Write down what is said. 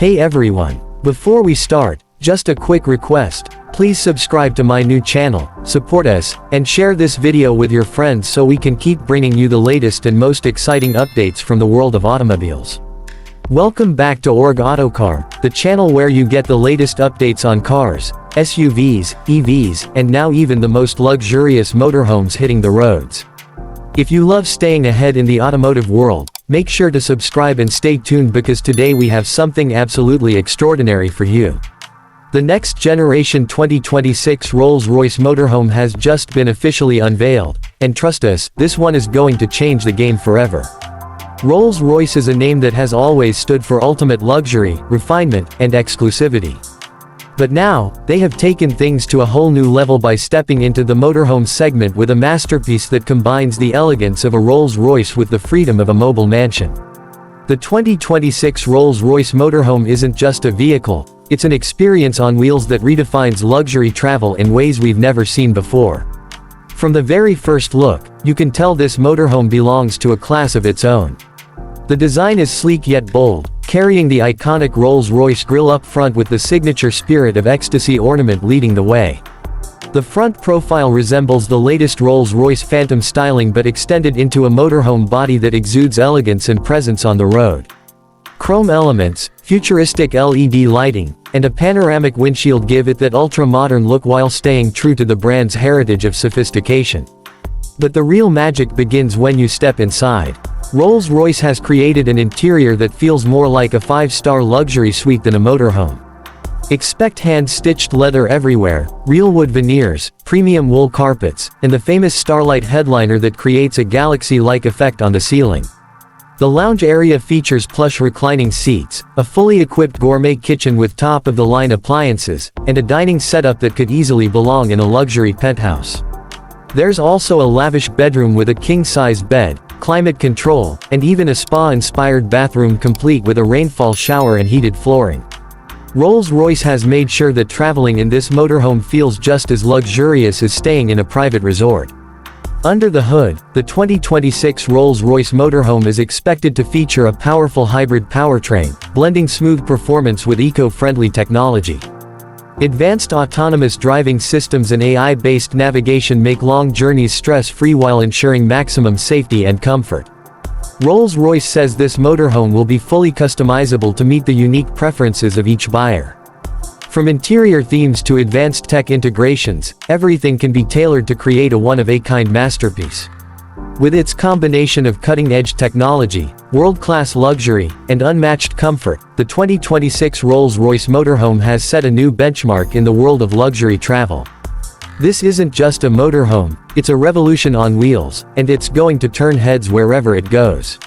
Hey everyone! Before we start, just a quick request. Please subscribe to my new channel, support us, and share this video with your friends so we can keep bringing you the latest and most exciting updates from the world of automobiles. Welcome back to AutoCar, the channel where you get the latest updates on cars, SUVs, EVs, and now even the most luxurious motorhomes hitting the roads. If you love staying ahead in the automotive world, make sure to subscribe and stay tuned because today we have something absolutely extraordinary for you. The next generation 2026 Rolls-Royce Motorhome has just been officially unveiled, and trust us, this one is going to change the game forever. Rolls-Royce is a name that has always stood for ultimate luxury, refinement, and exclusivity. But now, they have taken things to a whole new level by stepping into the motorhome segment with a masterpiece that combines the elegance of a Rolls-Royce with the freedom of a mobile mansion. The 2026 Rolls-Royce Motorhome isn't just a vehicle, it's an experience on wheels that redefines luxury travel in ways we've never seen before. From the very first look, you can tell this motorhome belongs to a class of its own. The design is sleek yet bold, carrying the iconic Rolls-Royce grille up front with the signature Spirit of Ecstasy ornament leading the way. The front profile resembles the latest Rolls-Royce Phantom styling but extended into a motorhome body that exudes elegance and presence on the road. Chrome elements, futuristic LED lighting, and a panoramic windshield give it that ultra-modern look while staying true to the brand's heritage of sophistication. But the real magic begins when you step inside. Rolls-Royce has created an interior that feels more like a 5-star luxury suite than a motorhome. Expect hand-stitched leather everywhere, real wood veneers, premium wool carpets, and the famous Starlight headliner that creates a galaxy-like effect on the ceiling. The lounge area features plush reclining seats, a fully equipped gourmet kitchen with top-of-the-line appliances, and a dining setup that could easily belong in a luxury penthouse. There's also a lavish bedroom with a king-size bed, climate control, and even a spa-inspired bathroom complete with a rainfall shower and heated flooring. Rolls-Royce has made sure that traveling in this motorhome feels just as luxurious as staying in a private resort. Under the hood, the 2026 Rolls-Royce Motorhome is expected to feature a powerful hybrid powertrain, blending smooth performance with eco-friendly technology. Advanced autonomous driving systems and AI-based navigation make long journeys stress-free while ensuring maximum safety and comfort. Rolls-Royce says this motorhome will be fully customizable to meet the unique preferences of each buyer. From interior themes to advanced tech integrations, everything can be tailored to create a one-of-a-kind masterpiece. With its combination of cutting-edge technology, world-class luxury, and unmatched comfort, the 2026 Rolls-Royce Motorhome has set a new benchmark in the world of luxury travel. This isn't just a motorhome, it's a revolution on wheels, and it's going to turn heads wherever it goes.